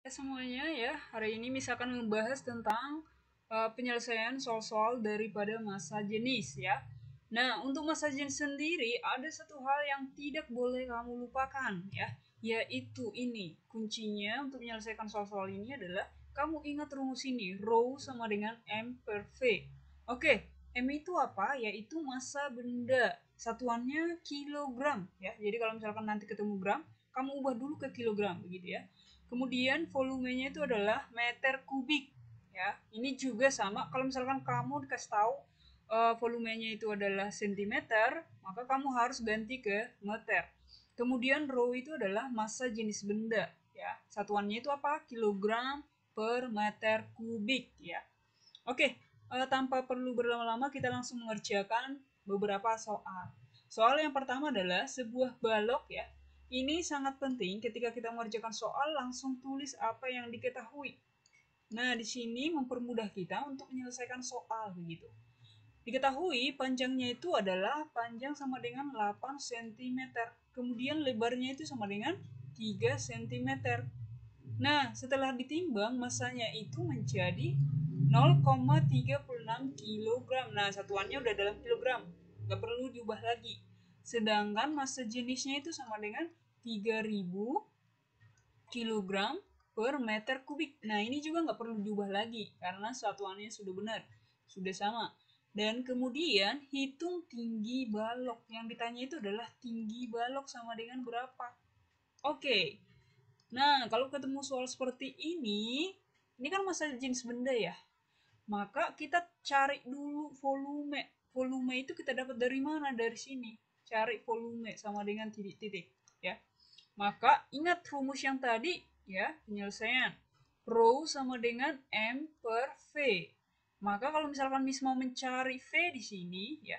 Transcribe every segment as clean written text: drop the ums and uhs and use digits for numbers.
Semuanya ya, hari ini misalkan membahas tentang penyelesaian soal-soal daripada massa jenis ya. Nah, untuk massa jenis sendiri ada satu hal yang tidak boleh kamu lupakan ya, yaitu ini. Kuncinya untuk menyelesaikan soal-soal ini adalah kamu ingat rumus ini, rho sama dengan M per V. Oke, M itu apa? Yaitu massa benda. Satuannya kilogram ya. Jadi kalau misalkan nanti ketemu gram, kamu ubah dulu ke kilogram begitu ya. Kemudian volumenya itu adalah meter kubik ya. Ini juga sama kalau misalkan kamu dikasih tahu volumenya itu adalah sentimeter, maka kamu harus ganti ke meter. Kemudian rho itu adalah massa jenis benda ya. Satuannya itu apa? Kilogram per meter kubik ya. Oke, tanpa perlu berlama-lama kita langsung mengerjakan beberapa soal. Soal yang pertama adalah sebuah balok ya. Ini sangat penting ketika kita mengerjakan soal langsung tulis apa yang diketahui. Nah, di sini mempermudah kita untuk menyelesaikan soal begitu. Diketahui panjangnya itu adalah panjang sama dengan 8 cm. Kemudian lebarnya itu sama dengan 3 cm. Nah, setelah ditimbang masanya itu menjadi 0,36 kg. Nah, satuannya udah dalam kilogram. Nggak perlu diubah lagi. Sedangkan massa jenisnya itu sama dengan 3000 kg per meter kubik. Nah, ini juga nggak perlu diubah lagi karena satuannya sudah benar, sudah sama. Dan kemudian hitung tinggi balok. Yang ditanya itu adalah tinggi balok sama dengan berapa. Oke, nah kalau ketemu soal seperti ini kan massa jenis benda ya. Maka kita cari dulu volume. Volume itu kita dapat dari mana? Dari sini. Cari volume sama dengan titik-titik ya. Maka ingat rumus yang tadi ya, penyelesaian. Rho sama dengan M per V. Maka kalau misalkan Miss mau mencari V di sini ya,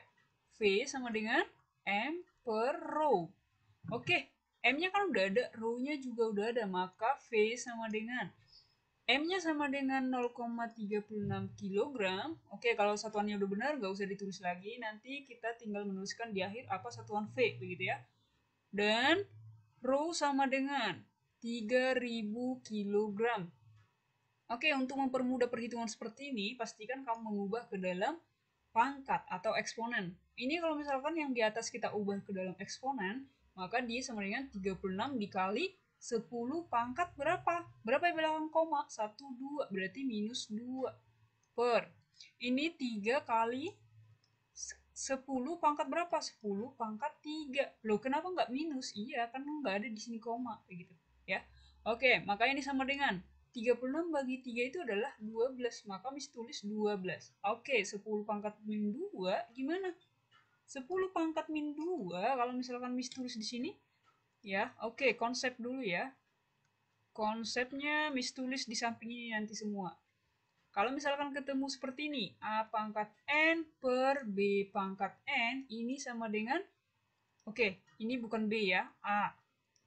V sama dengan M per rho. Oke, M-nya kan udah ada, rho-nya juga udah ada, maka V sama dengan M-nya sama dengan 0,36 kg. Oke, kalau satuannya udah benar, nggak usah ditulis lagi. Nanti kita tinggal menuliskan di akhir apa satuan V, begitu ya. Dan rho sama dengan 3000 kg. Oke, untuk mempermudah perhitungan seperti ini, pastikan kamu mengubah ke dalam pangkat atau eksponen. Ini kalau misalkan yang di atas kita ubah ke dalam eksponen, maka dia sama dengan 36 dikali 10 pangkat berapa? Berapa yang belakang koma? 1, 2, berarti minus 2 per. Ini 3 kali 10 pangkat berapa? 10 pangkat 3. Loh, kenapa nggak minus? Iya, kan nggak ada di sini koma. Begitu. Ya. Oke, maka ini sama dengan 36 bagi 3 itu adalah 12. Maka Miss tulis 12. Oke, 10 pangkat min 2 gimana? 10 pangkat min 2 kalau misalkan Miss tulis di sini. Ya, oke, konsep dulu ya. Konsepnya Miss tulis di samping ini nanti semua. Kalau misalkan ketemu seperti ini, A pangkat N per B pangkat N, ini sama dengan, oke, ini bukan B ya, A.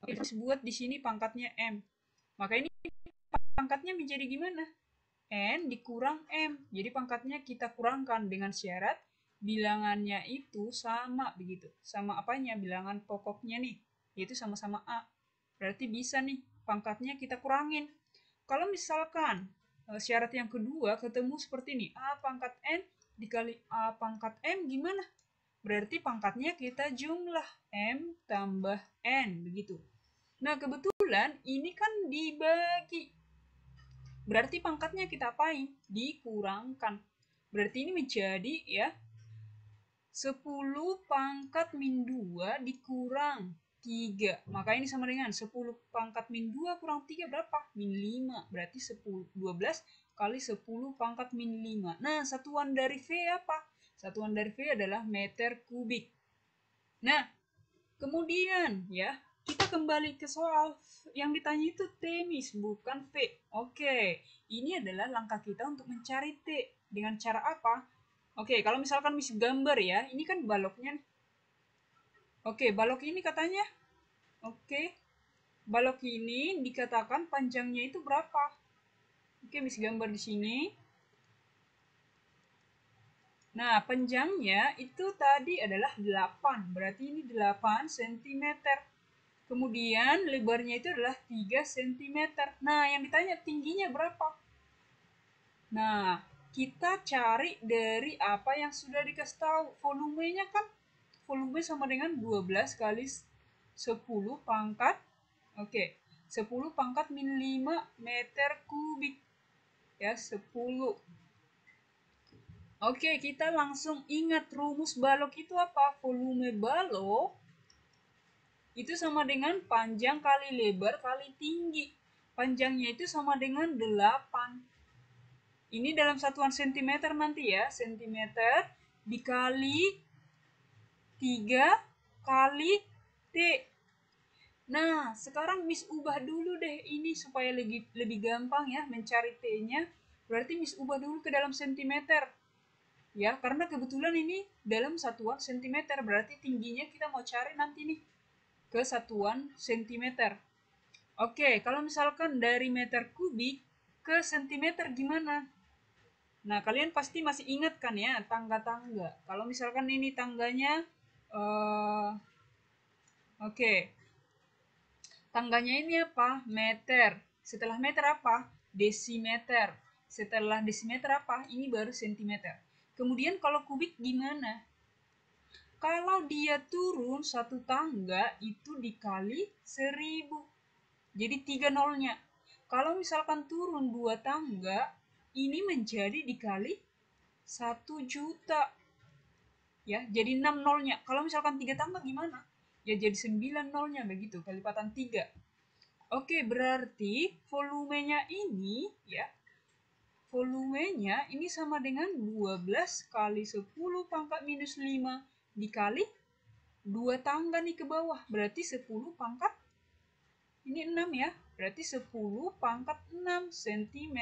Oke, terus buat di sini pangkatnya M. Maka ini pangkatnya menjadi gimana? N dikurang M. Jadi pangkatnya kita kurangkan dengan syarat bilangannya itu sama begitu. Sama apanya? Bilangan pokoknya nih, yaitu sama-sama A. Berarti bisa nih, pangkatnya kita kurangin. Kalau misalkan syarat yang kedua ketemu seperti ini, A pangkat N dikali A pangkat M gimana? Berarti pangkatnya kita jumlah M tambah N begitu. Nah, kebetulan ini kan dibagi. Berarti pangkatnya kita apain? Dikurangkan. Berarti ini menjadi ya 10 pangkat min 2 dikurang 3. Maka ini sama dengan 10 pangkat min 2 kurang 3 berapa? Min 5. Berarti 12 kali 10 pangkat min 5. Nah, satuan dari V apa? Satuan dari V adalah meter kubik. Nah, kemudian ya, kita kembali ke soal yang ditanya itu T, Miss, bukan V. Oke, ini adalah langkah kita untuk mencari T. Dengan cara apa? Oke, kalau misalkan Miss gambar ya, ini kan baloknya. Oke, balok ini katanya. Oke, balok ini dikatakan panjangnya itu berapa? Oke, Miss gambar di sini. Nah, panjangnya itu tadi adalah 8. Berarti ini 8 cm. Kemudian lebarnya itu adalah 3 cm. Nah, yang ditanya tingginya berapa? Nah, kita cari dari apa yang sudah dikasih tahu. Volumenya kan, volume sama dengan 12 kali 10 pangkat, oke, 10 pangkat min 5 meter kubik. Ya, 10. Oke, kita langsung ingat rumus balok itu apa? Volume balok itu sama dengan panjang kali lebar kali tinggi. Panjangnya itu sama dengan 8. Ini dalam satuan sentimeter nanti ya. Sentimeter dikali 3 kali T. Nah, sekarang Miss ubah dulu deh ini supaya lebih gampang ya mencari T-nya. Berarti Miss ubah dulu ke dalam sentimeter. Ya, karena kebetulan ini dalam satuan sentimeter. Berarti tingginya kita mau cari nanti nih ke satuan sentimeter. Oke, kalau misalkan dari meter kubik ke sentimeter gimana? Nah, kalian pasti masih ingat kan ya tangga-tangga. Kalau misalkan ini tangganya, oke, tangganya ini apa? Meter. Setelah meter apa? Desimeter. Setelah desimeter apa? Ini baru sentimeter. Kemudian kalau kubik gimana? Kalau dia turun satu tangga itu dikali 1000. Jadi 3 nolnya. Kalau misalkan turun 2 tangga, ini menjadi dikali 1 juta. Ya, jadi 6 nolnya. Kalau misalkan 3 tangga gimana? Ya jadi 9 nolnya begitu, kelipatan 3. Oke, berarti volumenya ini ya, volumenya ini sama dengan 12 kali 10 pangkat minus 5 dikali 2 tangga nih ke bawah. Berarti 10 pangkat, ini 6 ya. Berarti 10 pangkat 6 cm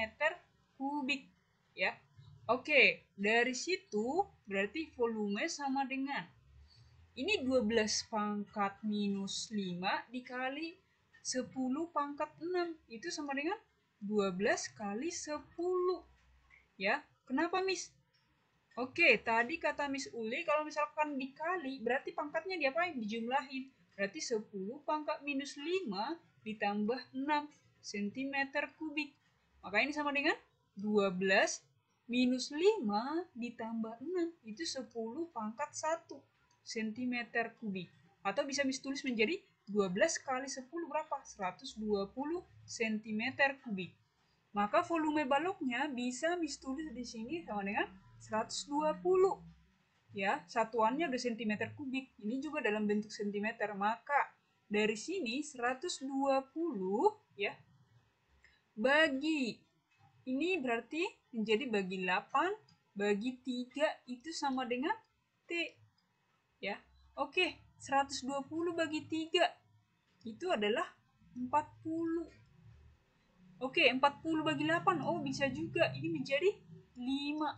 kubik. Ya. Oke, dari situ berarti volume sama dengan ini 12 pangkat minus 5 dikali 10 pangkat 6. Itu sama dengan 12 kali 10. Ya, kenapa Miss? Oke, tadi kata Miss Uli kalau misalkan dikali, berarti pangkatnya diapain? Dijumlahin. Berarti 10 pangkat minus 5 ditambah 6 cm kubik. Maka ini sama dengan 12 minus 5 ditambah 6. Itu 10 pangkat 1 cm kubik. Atau bisa Miss tulis menjadi 12 kali 10 berapa? 120 cm kubik. Maka volume baloknya bisa Miss tulis di sini sama dengan 120. Ya, satuannya udah cm kubik. Ini juga dalam bentuk cm. Maka dari sini 120 ya bagi ini berarti menjadi bagi 8 bagi 3 itu sama dengan T. Ya. Oke, 120 bagi 3 itu adalah 40. Oke, 40 bagi 8. Oh, bisa juga. Ini menjadi 5.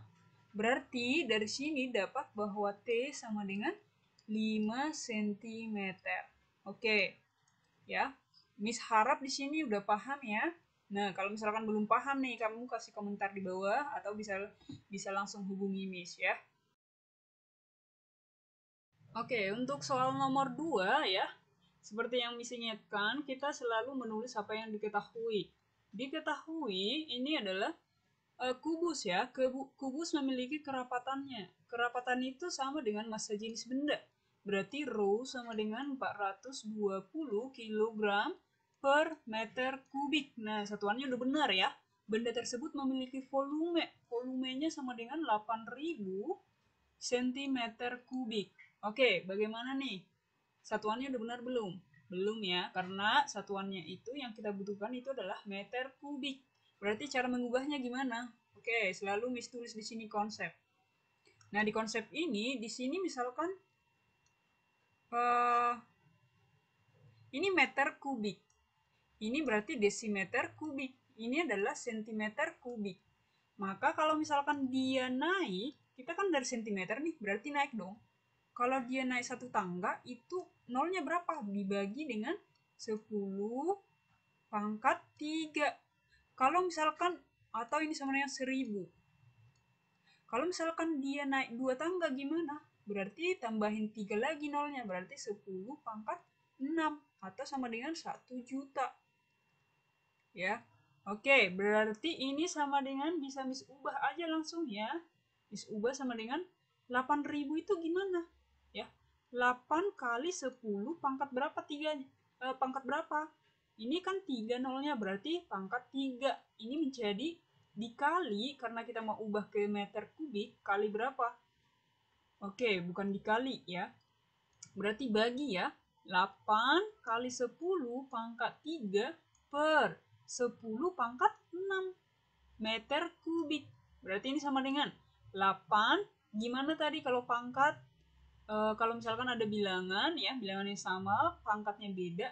Berarti dari sini dapat bahwa T sama dengan 5 cm. Oke. Ya. Miss harap di sini udah paham ya. Nah, kalau misalkan belum paham nih, kamu kasih komentar di bawah atau bisa langsung hubungi Miss ya. Oke, untuk soal nomor 2 ya. Seperti yang Miss ingatkan, kita selalu menulis apa yang diketahui. Diketahui ini adalah kubus ya. Kubus memiliki kerapatannya. Kerapatan itu sama dengan massa jenis benda. Berarti rho sama dengan 420 kg per meter kubik. Nah, satuannya udah benar ya. Benda tersebut memiliki volume. Volumenya sama dengan 8000 cm kubik. Oke, bagaimana nih? Satuannya udah benar belum? Belum ya, karena satuannya itu yang kita butuhkan itu adalah meter kubik. Berarti cara mengubahnya gimana? Oke, selalu Miss tulis di sini konsep. Nah, di konsep ini, di sini misalkan ini meter kubik. Ini berarti desimeter kubik. Ini adalah sentimeter kubik. Maka kalau misalkan dia naik, kita kan dari sentimeter nih, berarti naik dong. Kalau dia naik satu tangga, itu nolnya berapa? Dibagi dengan 10 pangkat 3. Kalau misalkan, atau ini sama dengan 1000. Kalau misalkan dia naik 2 tangga gimana? Berarti tambahin 3 lagi nolnya, berarti 10 pangkat 6. atau sama dengan 1 juta. Ya. Oke, berarti ini sama dengan bisa Miss ubah aja langsung ya. Miss ubah sama dengan 8.000 itu gimana? Ya. 8 kali 10 pangkat berapa? Pangkat berapa? Ini kan 3 nolnya berarti pangkat 3. Ini menjadi dikali karena kita mau ubah ke meter kubik kali berapa? Oke, bukan dikali ya. Berarti bagi ya. 8 kali 10 pangkat 3 per 10 pangkat 6 meter kubik. Berarti ini sama dengan 8. Gimana tadi kalau pangkat? Kalau misalkan ada bilangan ya, bilangannya sama, pangkatnya beda,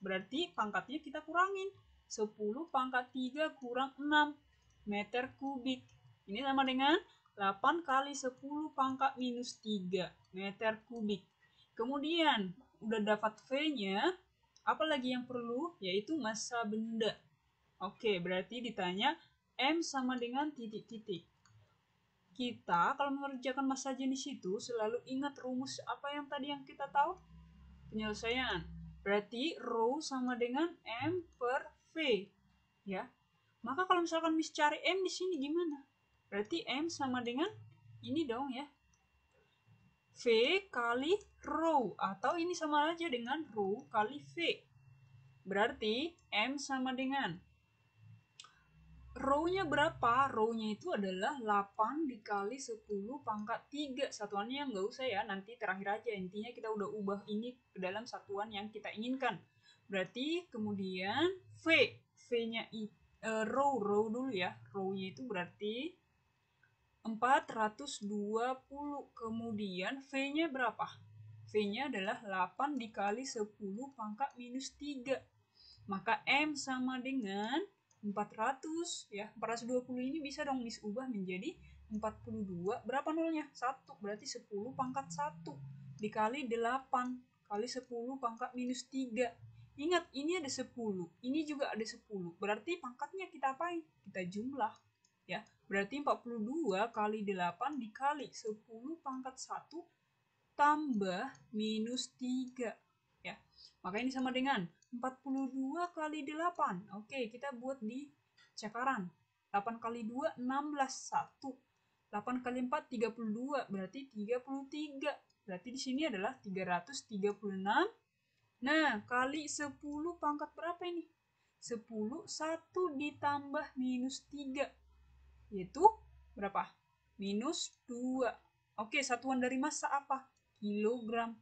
berarti pangkatnya kita kurangin. 10 pangkat 3 kurang 6 meter kubik. Ini sama dengan 8 kali 10 pangkat minus 3 meter kubik. Kemudian, udah dapat V-nya, apa lagi yang perlu? Yaitu massa benda. Oke, berarti ditanya M sama dengan titik-titik. Kita kalau mengerjakan massa jenis itu selalu ingat rumus apa yang tadi yang kita tahu? Penyelesaian. Berarti rho sama dengan M per V. Ya. Maka kalau misalkan Miss cari M di sini gimana? Berarti M sama dengan ini dong ya. V kali rho, atau ini sama aja dengan rho kali V. Berarti M sama dengan rho-nya berapa? Rho-nya itu adalah 8 dikali 10 pangkat 3. Satuannya yang nggak usah ya, nanti terakhir aja. Intinya kita udah ubah ini ke dalam satuan yang kita inginkan. Berarti kemudian V. V-nya rho dulu ya. Rho-nya itu berarti 420. Kemudian V-nya berapa? V-nya adalah 8 dikali 10 pangkat minus 3. Maka M sama dengan 400 ya. 420 ini bisa dong Miss ubah menjadi 42. Berapa nolnya? 1. Berarti 10 pangkat 1 dikali 8 kali 10 pangkat minus 3. Ingat, ini ada 10. Ini juga ada 10. Berarti pangkatnya kita apain? Kita jumlah. Ya, berarti 42 kali 8 dikali 10 pangkat 1 tambah minus 3. Ya, maka ini sama dengan 42 kali 8. Oke, kita buat di cakaran. 8 kali 2, 16. 1. 8 kali 4, 32. Berarti 33. Berarti di sini adalah 336. Nah, kali 10 pangkat berapa ini? 10, 1 ditambah minus 3. Yaitu berapa? Minus 2. Oke, satuan dari massa apa? Kilogram.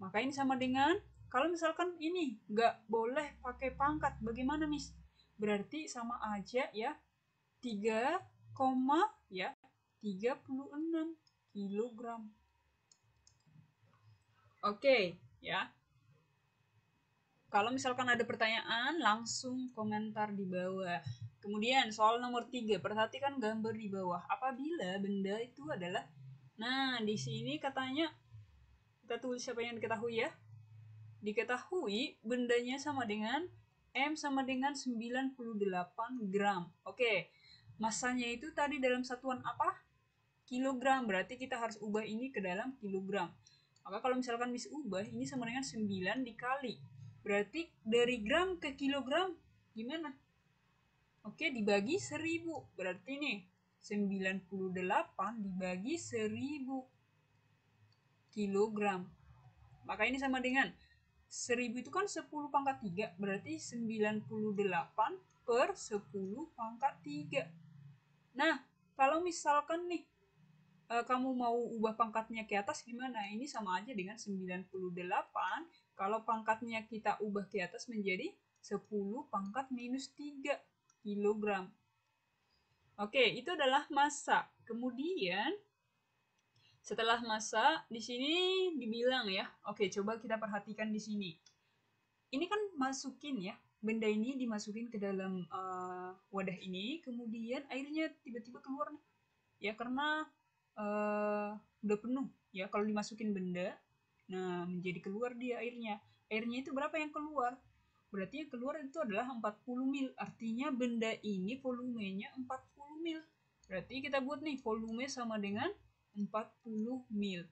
Maka ini sama dengan, kalau misalkan ini nggak boleh pakai pangkat, bagaimana Miss? Berarti sama aja ya, 3, ya 36 kilogram. Oke, ya. Kalau misalkan ada pertanyaan, langsung komentar di bawah. Kemudian soal nomor 3, perhatikan gambar di bawah. Apabila benda itu adalah, nah di sini katanya, kita tulis apa yang diketahui ya. Diketahui bendanya sama dengan M sama dengan 98 gram. Oke, massanya itu tadi dalam satuan apa? Kilogram, berarti kita harus ubah ini ke dalam kilogram. Maka kalau misalkan Miss ubah, ini sama dengan 9 dikali. Berarti dari gram ke kilogram gimana? Oke, dibagi 1000. Berarti nih 98 dibagi 1000 kilogram. Maka ini sama dengan 1000 itu kan 10 pangkat 3. Berarti 98 per 10 pangkat 3. Nah, kalau misalkan nih kamu mau ubah pangkatnya ke atas gimana? Ini sama aja dengan 98. Kalau pangkatnya kita ubah ke atas menjadi 10 pangkat minus 3 kilogram. Oke, itu adalah massa. Kemudian setelah massa di sini dibilang ya. Oke, coba kita perhatikan di sini. Ini kan masukin ya. Benda ini dimasukin ke dalam wadah ini, kemudian airnya tiba-tiba keluar nih. Ya karena udah penuh ya kalau dimasukin benda, nah menjadi keluar dia airnya. Airnya itu berapa yang keluar? Berarti yang keluar itu adalah 40 mil. Artinya benda ini volumenya 40 mil. Berarti kita buat nih volume sama dengan 40 mil.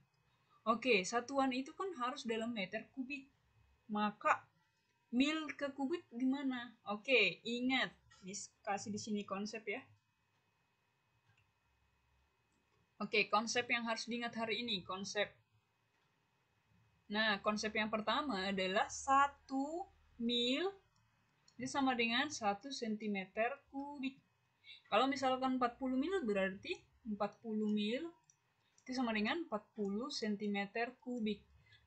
Oke, satuan itu kan harus dalam meter kubik. Maka Mil ke kubik gimana? Oke, ingat, kasih di sini konsep ya. Oke, konsep yang harus diingat hari ini, konsep. Nah, konsep yang pertama adalah 1 mil ini sama dengan 1 cm kubik. Kalau misalkan 40 mil berarti 40 mil itu sama dengan 40 cm kubik.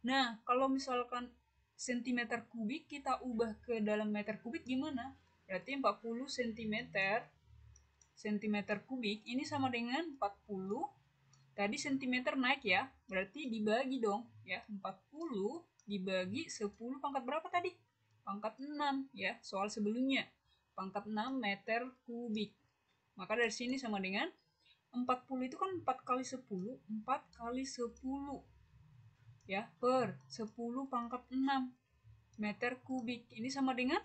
Nah, kalau misalkan cm kubik kita ubah ke dalam meter kubik gimana? Berarti 40 cm kubik ini sama dengan 40. Tadi cm naik ya, berarti dibagi dong ya. 40 dibagi 10 pangkat berapa tadi? Pangkat 6 ya, soal sebelumnya. Pangkat 6 meter kubik. Maka dari sini sama dengan 40 itu kan 4 kali 10, 4 kali 10 ya, per 10 pangkat 6 meter kubik. Ini sama dengan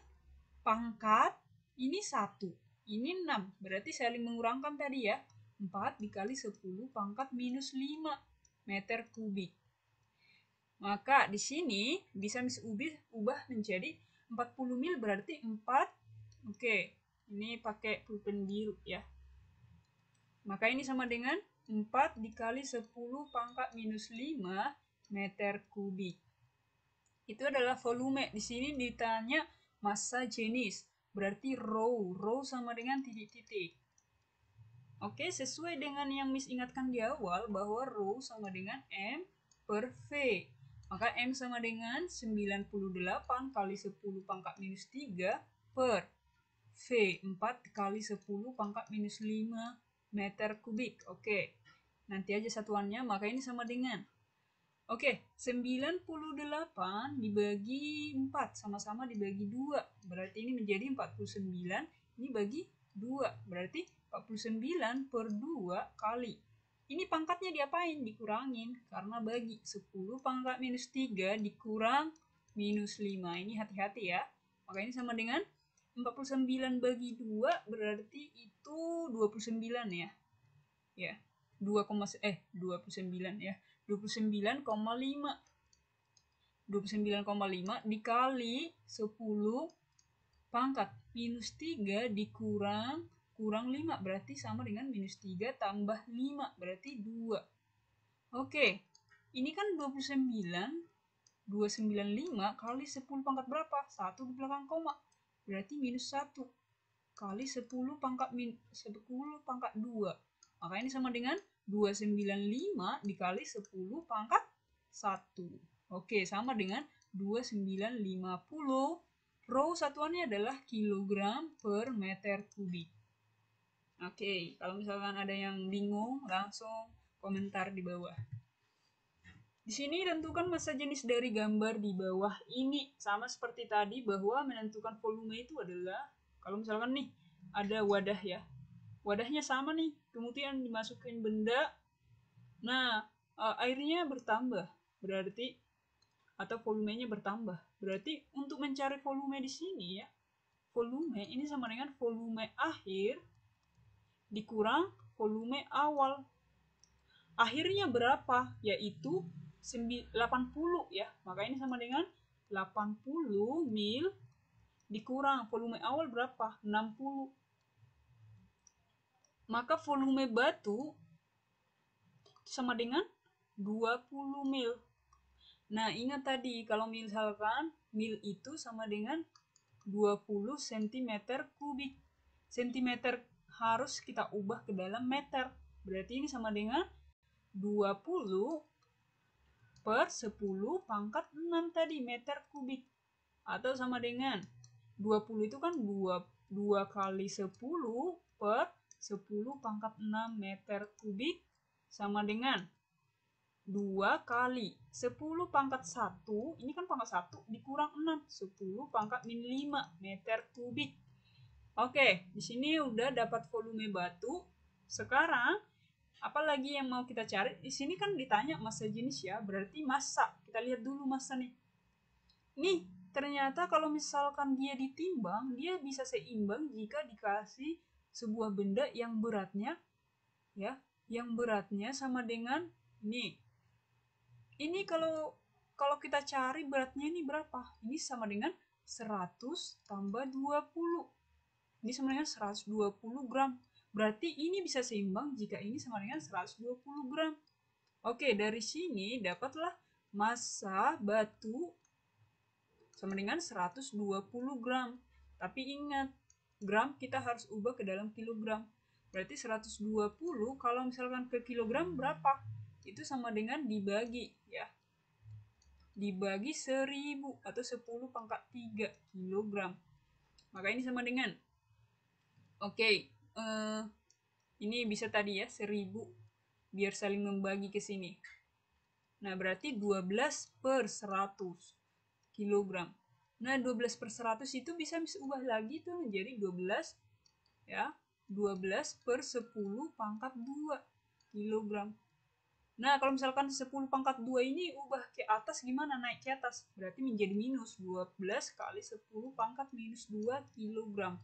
pangkat, ini 1, ini 6. Berarti saling mengurangkan tadi ya. 4 dikali 10 pangkat minus 5 meter kubik. Maka di sini bisa ubah menjadi 40 mil berarti 4. Oke, ini pakai pulpen biru ya. Maka ini sama dengan 4 dikali 10 pangkat minus 5 meter kubik. Itu adalah volume. Di sini ditanya massa jenis. Berarti rho. Rho sama dengan titik-titik. Oke, sesuai dengan yang Miss ingatkan di awal bahwa rho sama dengan M per V. Maka M sama dengan 98 kali 10 pangkat minus 3 per V. 4 kali 10 pangkat minus 5 meter kubik. Oke, nanti aja satuannya. Maka ini sama dengan, oke, 98 dibagi 4. Sama-sama dibagi 2. Berarti ini menjadi 49. Ini bagi 2. Berarti 49 per 2 kali. Ini pangkatnya diapain? Dikurangin. Karena bagi 10 pangkat minus 3 dikurang minus 5. Ini hati-hati ya. Maka ini sama dengan 49 bagi 2 berarti itu 29 ya. Ya. 29 ya. 29,5. 29,5 dikali 10 pangkat minus 3 dikurang 5 berarti sama dengan minus 3 tambah 5 berarti 2. Oke, ini kan 295 kali 10 pangkat berapa? 1 di belakang koma. Berarti minus 1 kali 10 pangkat 10 pangkat 2. Maka ini sama dengan 295 dikali 10 pangkat 1. Oke, sama dengan 2950. Rho satuannya adalah kilogram per meter kubik. Oke, kalau misalkan ada yang bingung, langsung komentar di bawah. Di sini tentukan massa jenis dari gambar di bawah ini. Sama seperti tadi bahwa menentukan volume itu adalah, kalau misalkan nih, ada wadah ya. Wadahnya sama nih, kemudian dimasukin benda. Nah, airnya bertambah. Berarti, atau volumenya bertambah. Berarti untuk mencari volume di sini ya, volume ini sama dengan volume akhir dikurang volume awal. Akhirnya berapa? Yaitu 80 ya. Maka ini sama dengan 80 mil dikurang volume awal berapa? 60. Maka volume batu sama dengan 20 mil. Nah, ingat tadi kalau misalkan mil itu sama dengan 20 cm kubik. Cm harus kita ubah ke dalam meter. Berarti ini sama dengan 20 per 10 pangkat 6 tadi meter kubik. Atau sama dengan 20 itu kan 2 kali 10 per 10 pangkat 6 meter kubik sama dengan 2 kali 10 pangkat 1, ini kan pangkat 1 dikurang 6, 10 pangkat min 5 meter kubik. Oke, di sini udah dapat volume batu. Sekarang, apalagi yang mau kita cari? Di sini kan ditanya massa jenis ya, berarti massa. Kita lihat dulu massa nih. Nih, ternyata kalau misalkan dia ditimbang, dia bisa seimbang jika dikasih sebuah benda yang beratnya ya, yang beratnya sama dengan ini. Ini kalau kita cari beratnya ini berapa? Ini sama dengan 100 tambah 20. Ini sama dengan 120 gram. Berarti ini bisa seimbang jika ini sama dengan 120 gram. Oke, dari sini dapatlah massa batu sama dengan 120 gram. Tapi ingat, gram kita harus ubah ke dalam kilogram. Berarti 120 kalau misalkan ke kilogram berapa? Itu sama dengan dibagi ya. Dibagi 1000 atau 10 pangkat 3 kilogram. Maka ini sama dengan, oke, ini bisa tadi ya 1000 biar saling membagi ke sini. Nah, berarti 12 per 100 kilogram. Nah, 12 per 100 itu bisa ubah lagi tuh menjadi 12 ya. 12 per 10 pangkat 2 kilogram. Nah, kalau misalkan 10 pangkat 2 ini ubah ke atas gimana? Naik ke atas. Berarti menjadi minus 12 kali 10 pangkat minus 2 kilogram.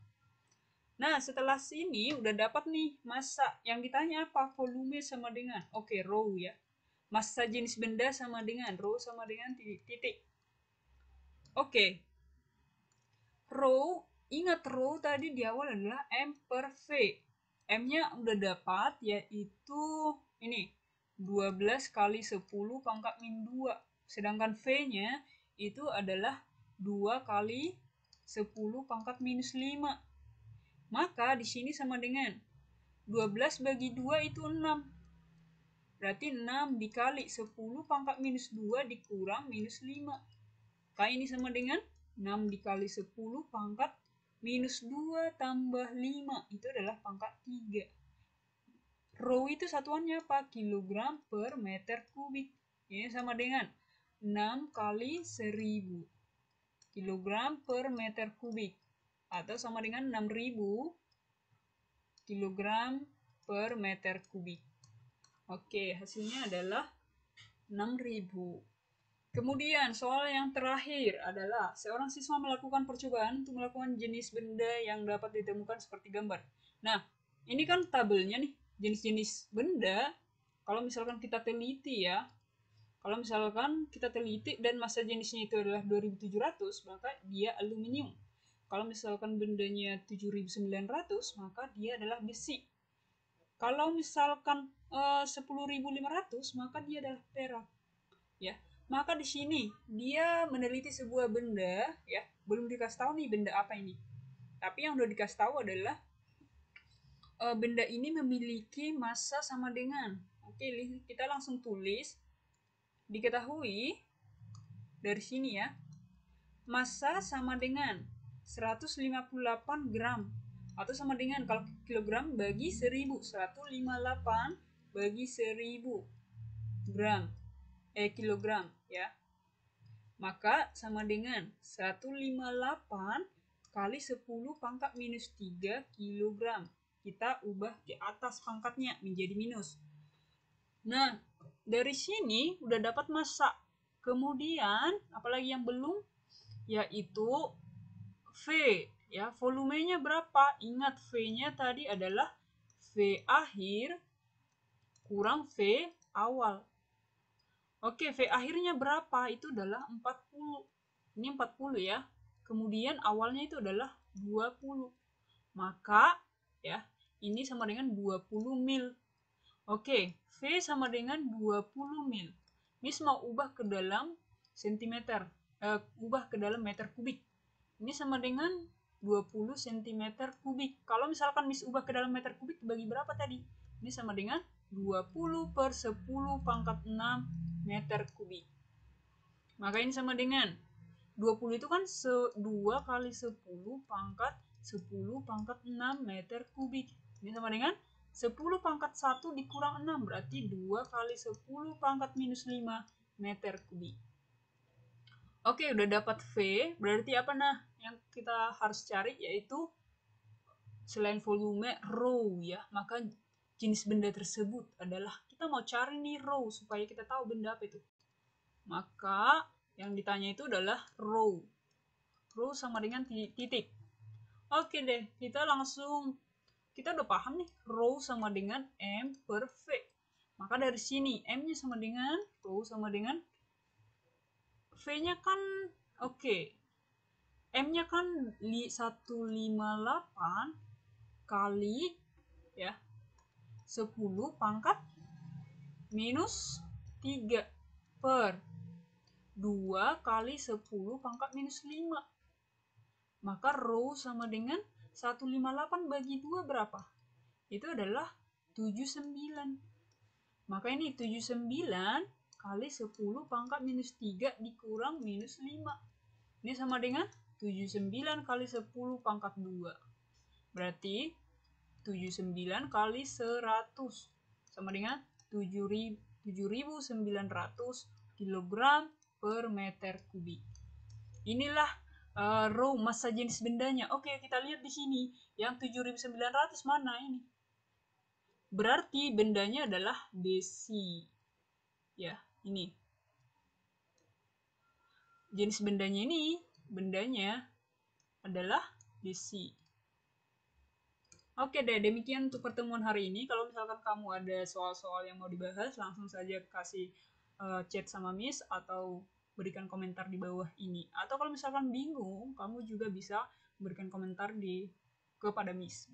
Nah, setelah sini udah dapat nih massa. Yang ditanya apa? Volume sama dengan. Oke, rho ya. Massa jenis benda sama dengan. Rho sama dengan titik. Oke. Rho, ingat rho tadi di awal adalah M per V. M-nya udah dapat, yaitu ini. 12 kali 10 pangkat min 2. Sedangkan V-nya itu adalah 2 kali 10 pangkat minus 5. Maka di sini sama dengan 12 bagi 2 itu 6. Berarti 6 dikali 10 pangkat minus 2 dikurang minus 5. Maka ini sama dengan 6 dikali 10 pangkat minus 2 tambah 5. Itu adalah pangkat 3. Rho itu satuannya apa? Kilogram per meter kubik. Ini sama dengan 6 kali 1000 kilogram per meter kubik. Atau sama dengan 6000 kilogram per meter kubik. Oke, hasilnya adalah 6000. Kemudian soal yang terakhir adalah seorang siswa melakukan percobaan untuk melakukan jenis benda yang dapat ditemukan seperti gambar. Nah, ini kan tabelnya nih, jenis-jenis benda. Kalau misalkan kita teliti ya, kalau misalkan kita teliti dan massa jenisnya itu adalah 2700, maka dia aluminium. Kalau misalkan bendanya 7900, maka dia adalah besi. Kalau misalkan 10.500, maka dia adalah perak. Ya. Maka di sini dia meneliti sebuah benda, ya, belum dikasih tahu nih benda apa ini. Tapi yang udah dikasih tahu adalah benda ini memiliki massa sama dengan. Oke, kita langsung tulis. Diketahui dari sini ya. Massa sama dengan 158 gram atau sama dengan kalau kilogram bagi 1000. 158 bagi 1000 gram. Kilogram ya. Maka sama dengan 158 kali 10 pangkat minus 3 kilogram. Kita ubah ke atas pangkatnya menjadi minus. Nah, dari sini udah dapat massa. Kemudian, apalagi yang belum? Yaitu V. Ya, volumenya berapa? Ingat V-nya tadi adalah V akhir kurang V awal. Oke, V akhirnya berapa? Itu adalah 40. Ini 40 ya. Kemudian awalnya itu adalah 20. Maka ya, ini sama dengan 20 mil. Oke, V sama dengan 20 mil. Miss mau ubah ke dalam sentimeter. Ubah ke dalam meter kubik. Ini sama dengan 20 cm kubik. Kalau misalkan Miss ubah ke dalam meter kubik, bagi berapa tadi? Ini sama dengan 20 per 10 pangkat 6 meter kubik. Maka ini sama dengan 20 itu kan 2 kali 10 pangkat 10 pangkat 6 meter kubik. Ini sama dengan 10 pangkat 1 dikurang 6. Berarti 2 kali 10 pangkat minus 5 meter kubik. Oke, udah dapat V. Berarti apa nah yang kita harus cari? Yaitu selain volume, rho ya. Maka jenis benda tersebut adalah, kita mau cari nih rho supaya kita tahu benda apa itu. Maka yang ditanya itu adalah rho. Rho sama dengan titik. Oke deh, kita udah paham nih, rho sama dengan M per V. Maka dari sini M-nya sama dengan rho sama dengan V-nya kan oke. M-nya kan 158 kali ya 10 pangkat minus 3 per 2 kali 10 pangkat minus 5. Maka rho sama dengan 158 bagi 2 berapa? Itu adalah 79. Maka ini 79 kali 10 pangkat minus 3 dikurang minus 5. Ini sama dengan 79 kali 10 pangkat 2. Berarti 79 kali 100 sama dengan 7.900 kg per meter kubik. Inilah rho massa jenis bendanya. Oke, kita lihat di sini. Yang 7.900 mana ini? Berarti bendanya adalah desi. Ya, ini. Jenis bendanya adalah desi. Oke deh, demikian untuk pertemuan hari ini. Kalau misalkan kamu ada soal-soal yang mau dibahas, langsung saja kasih chat sama Miss atau berikan komentar di bawah ini. Atau kalau misalkan bingung, kamu juga bisa berikan komentar kepada Miss.